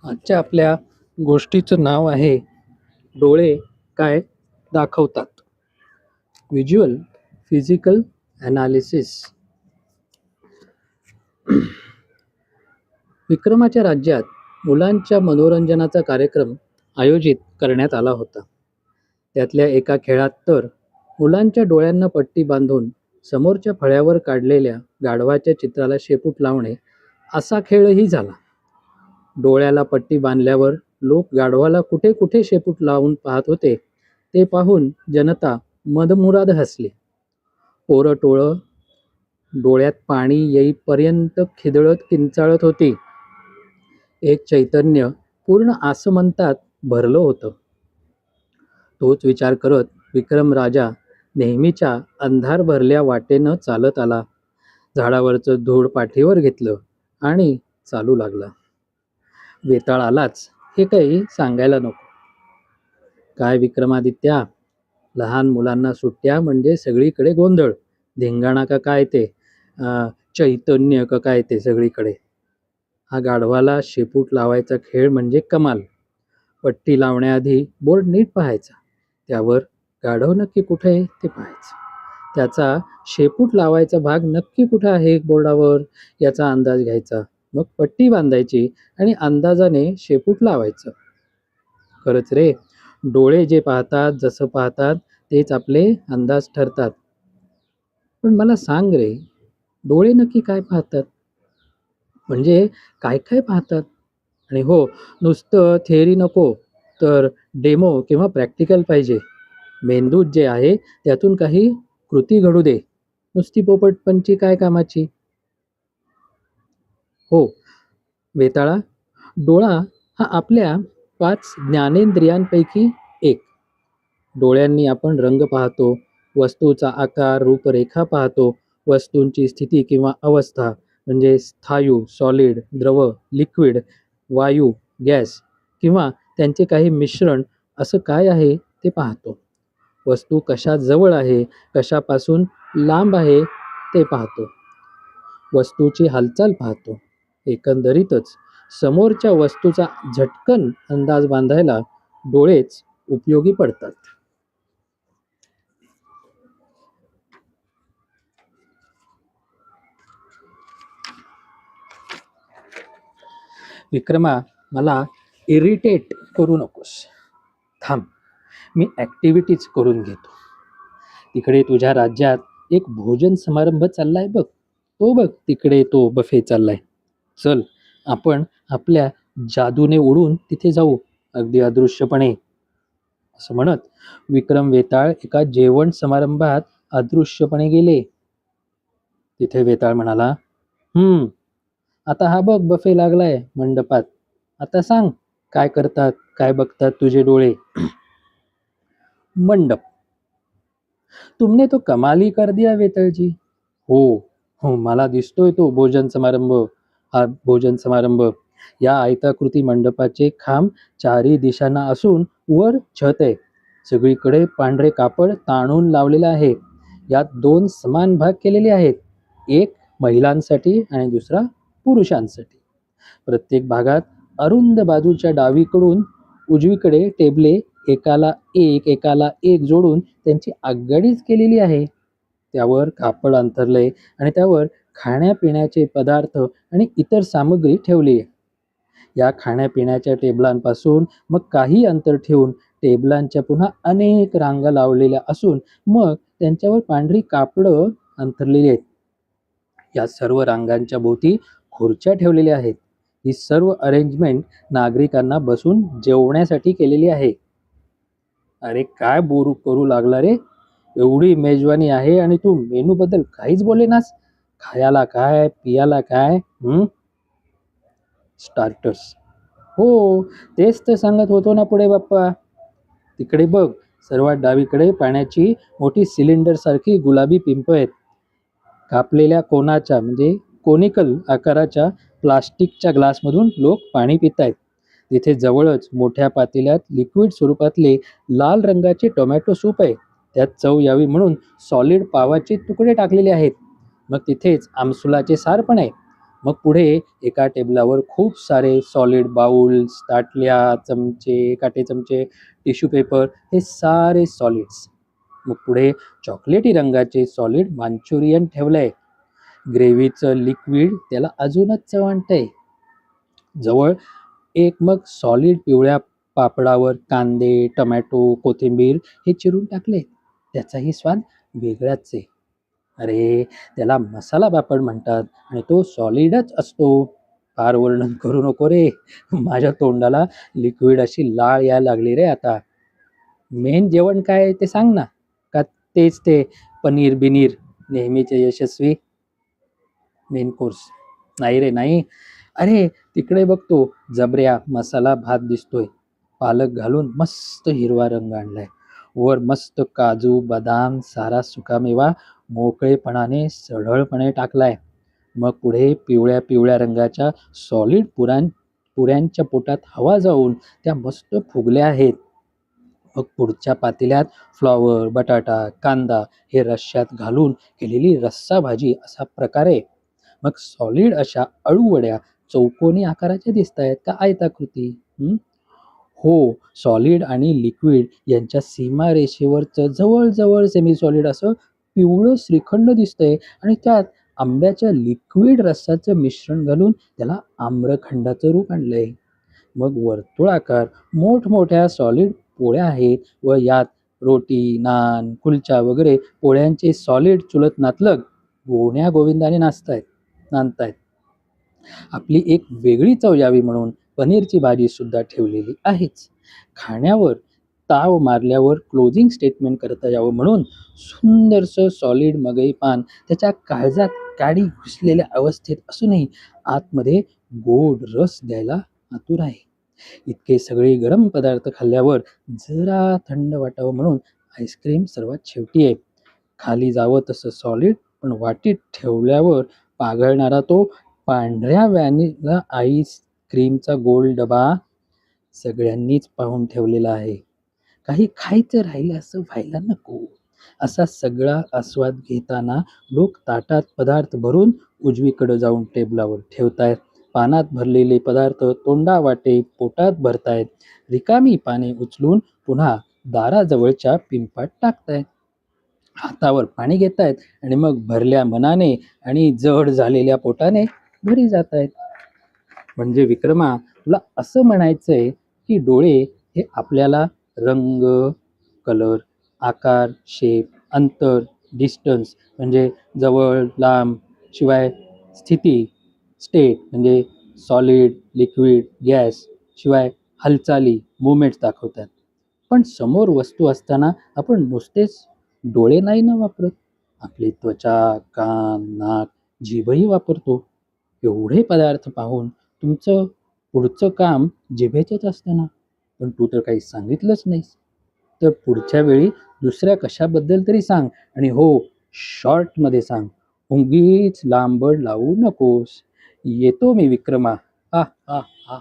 आजच्या आपल्या गोष्टीचं नाव आहे डोळे काय दाखवतात. Visual physical analysis. विक्रमाच्या राज्यात मुलांच्या मनोरंजनाचा कार्यक्रम आयोजित करण्यात आला होता. त्यातल्या एका खेळात तर मुलांच्या डोळ्यांना पट्टी बांधून समोरच्या फळ्यावर काढलेल्या गाढवाच्या चित्राला शेपूट लावणे असा खेळही झाला. डोळ्याला पट्टी बांधल्यावर लोक गाढवाला कुठे कुठे शेपूट लावून पाहत होते ते पाहून जनता मदमुराद हसली. पोरं टोळं डोळ्यात पाणी येईपर्यंत खिदळत किंचाळत होती. एक चैतन्य पूर्ण आसमंतात भरलं होतं. तोच विचार करत विक्रम राजा नेहमीच्या अंधार भरल्या वाटेनं चालत आला. झाडावरचं धूळ पाठीवर घेतलं आणि चालू लागला. वेताळ आलाच हे काही सांगायला नको. काय विक्रमादित्या, लहान मुलांना सुट्ट्या म्हणजे सगळीकडे गोंधळ, धिंगाणा का काय ते चैतन्य का काय ते सगळीकडे. हा गाढवाला शेपूट लावायचा खेळ म्हणजे कमाल. पट्टी लावण्याआधी बोर्ड नीट पाहायचा, त्यावर गाढव नक्की कुठे आहे ते पाहायचं, त्याचा शेपूट लावायचा भाग नक्की कुठं आहे बोर्डावर याचा अंदाज घ्यायचा, मग पट्टी बांधायची आणि अंदाजाने शेपूट लावायचं. खरंच रे, डोळे जे पाहतात, जसं पाहतात तेच आपले अंदाज ठरतात. पण मला सांग रे, डोळे नक्की काय पाहतात? म्हणजे काय काय पाहतात? आणि हो, नुसतं थेअरी नको, तर डेमो किंवा प्रॅक्टिकल पाहिजे. मेंदूत जे आहे त्यातून काही कृती घडू दे. नुसती पोपटपंची काय कामाची? हो वेताळा, डोळा हा आपल्या 5 ज्ञानेंद्रियांपैकी एक. डोळ्यांनी आपण रंग पाहतो, वस्तूचा आकार रूपरेखा पाहतो, वस्तूंची स्थिती किंवा अवस्था म्हणजे स्थायू सॉलिड, द्रव लिक्विड, वायू गॅस किंवा त्यांचे काही मिश्रण असं काय आहे ते पाहतो. वस्तू कशा जवळ आहे, कशापासून लांब आहे ते पाहतो. वस्तूची हालचाल पाहतो. एकंदरीतच समोरच्या वस्तूचा झटकन अंदाज बांधायला डोळेच उपयोगी पडतात. विक्रमा, मला इरिटेट करू नकोस. थांब, मी ॲक्टिव्हिटीज करून घेतो. तिकडे तुझ्या राज्यात एक भोजन समारंभ चाललाय बघ, तो बघ तिकडे तो बफे चाललाय. चल, आपण आपल्या जादूने उडून तिथे जाऊ, अगदी अदृश्यपणे. असं म्हणत विक्रम वेताळ एका जेवण समारंभात अदृश्यपणे गेले. तिथे वेताळ म्हणाला, आता हा बघ बफे लागलाय मंडपात. आता सांग, काय करतात, काय बघतात तुझे डोळे? मंडप. तुमने तो कमाल ही कर दिया वेताळ जी. हो हो, मला दिसतोय तो भोजन समारंभ. हा भोजन समारंभ. या आयताकृती मंडपाचे खांब चारी दिशांना असून वर छत आहे. सगळीकडे पांढरे कापड ताणून लावलेले आहे. यात 2 समान भाग केलेले आहेत, एक महिलांसाठी आणि दुसरा पुरुषांसाठी. प्रत्येक भागात अरुंद बाजूच्या डावीकडून उजवीकडे टेबले एकाला एक जोडून त्यांची आगगाडीच केलेली आहे. त्यावर कापड अंथरले आणि त्यावर खाण्यापिण्याचे पदार्थ आणि इतर सामग्री ठेवली आहे. या खाण्यापिण्याच्या टेबलांपासून मग काही अंतर ठेवून टेबलांच्या पुन्हा अनेक रांगा लावलेल्या असून मग त्यांच्यावर पांढरी कापडं अंथरलेली आहेत. या सर्व रांगांच्या भोवती खुर्च्या ठेवलेल्या आहेत. ही सर्व अरेंजमेंट नागरिकांना बसून जेवण्यासाठी केलेली आहे. अरे काय बोरू करू लागला रे, एवढी मेजवानी आहे आणि तू मेनू बद्दल काहीच बोलेनास. खायला काय, पियाला काय? स्टार्टर्स. हो, तेच तर सांगत होतो ना पुढे बाप्पा. तिकडे बघ, सर्वात डावीकडे पाण्याची मोठी सिलेंडर सारखी गुलाबी पिंप आहेत. कापलेल्या कोनाच्या म्हणजे कोनिकल आकाराच्या प्लास्टिकच्या ग्लासमधून लोक पाणी पित आहेत. तिथे जवळच मोठ्या पातेल्यात लिक्विड स्वरूपातले लाल रंगाचे टोमॅटो सूप आहे. त्यात चव यावी म्हणून सॉलिड पावाचे तुकडे टाकलेले आहेत. मग तिथेच आमसुलाचे सार पण आहे. मग पुढे एका टेबलावर खूप सारे सॉलिड बाउल्स, ताटल्या, चमचे, काटे चमचे, टिश्यू पेपर हे सारे सॉलिड्स. मग पुढे चॉकलेटी रंगाचे सॉलिड मांचुरियन ठेवलंय. ग्रेव्हीचं लिक्विड त्याला अजूनच चव आणतंय. जवळ एक मग सॉलिड पिवळ्या पापडावर कांदे, टोमॅटो, कोथिंबीर हे चिरून टाकले. त्याचाही स्वाद वेगळाच आहे. अरे, त्याला मसाला पापड म्हणतात आणि तो सॉलिडच असतो. फार वर्णन करू नको रे. माझ्या तोंडाला लिक्विड अशी लाळ यायला लागली रे आता. मेन जेवण काय ते सांग ना. का तेच ते पनीर बिनीर नेहमीचे यशस्वी मेन कोर्स? नाही रे नाही. अरे, तिकडे बघतो जबऱ्या मसाला भात दिसतोय. पालक घालून मस्त हिरवा रंग आणलाय. वर मस्त काजू, बदाम, सारा सुकामेवा मोकळेपणाने सढळपणे टाकलाय. मग पुढे पिवळ्या पिवळ्या रंगाच्या सॉलिड पुऱ्यांच्या पोटात हवा जाऊन त्या मस्त फुगल्या आहेत. मग पुढच्या पातेल्यात फ्लॉवर, बटाटा, कांदा हे रश्श्यात घालून केलेली रस्सा भाजी असा प्रकार आहे. मग सॉलिड अशा अळूवड्या चौकोनी आकाराच्या दिसत आहेत का आयताकृती? हो, सॉलिड आणि लिक्विड यांच्या सीमारेषेवरचं जवळ-जवळ सेमी सॉलिड असं पिवळं श्रीखंड दिसतंय आणि त्यात आंब्याच्या लिक्विड रसाचं मिश्रण घालून त्याला आम्रखंडाचं रूप आणलंय. मग वर्तुळाकार मोठमोठ्या सॉलिड पोळ्या आहेत व यात रोटी, नान, कुलचा वगैरे पोळ्यांचे सॉलिड चुलत नातलग गोण्या गोविंदाने नांदतायत. आपली एक वेगळी चव यावी म्हणून पनीरची भाजी सुद्धा ठेवलेली आहेच. खाण्यावर ताव मारल्यावर क्लोजिंग स्टेटमेंट करता यावं म्हणून सुंदरसं सॉलिड मगई पान त्याच्या काळजात काडी घुसलेल्या अवस्थेत असूनही आतमध्ये गोड रस द्यायला आतुर आहे. इतके सगळे गरम पदार्थ खाल्ल्यावर जरा थंड वाटावं म्हणून आईस्क्रीम सर्वात शेवटी आहे. खाली जावं तसं सॉलिड, पण वाटीत ठेवल्यावर पाघळणारा तो पांढऱ्या व्हॅनिला आईस्क्रीमचा गोल डबा सगळ्यांनीच पाहून ठेवलेला आहे. काही खायचं राहिलं असं व्हायला नको. असा सगळा आस्वाद घेताना लोक ताटात पदार्थ भरून उजवीकडे जाऊन टेबलावर ठेवतायत. पानात भरलेले पदार्थ तोंडावाटे पोटात भरतायत. रिकामी पाने उचलून पुन्हा दाराजवळच्या पिंपात टाकतायत. हातावर पाणी घेतायत आणि मग भरल्या मनाने आणि जड झालेल्या पोटाने घरी जातायत. म्हणजे विक्रमा, तुला असं म्हणायचंय की डोळे हे आपल्याला रंग, कलर, आकार, शेप, अंतर, डिस्टन्स म्हणजे जवळ, लांब, शिवाय स्थिती, स्टेट म्हणजे सॉलिड, लिक्विड, गॅस, शिवाय हालचाली, मुवमेंट्स दाखवतात. पण समोर वस्तू असताना आपण नुसतेच डोळे नाही ना वापरत. आपली त्वचा, कान, नाक, जीभही वापरतो. एवढे पदार्थ पाहून तुमचं पुढचं काम जिभेचंच असतं ना. पण तू तर काही सांगितलंच नाहीस. तर पुढच्या वेळी दुसऱ्या कशाबद्दल तरी सांग आणि हो, शॉर्टमध्ये सांग. उगीच लांबड लावू नकोस. येतो मी विक्रमा. हा हा हा.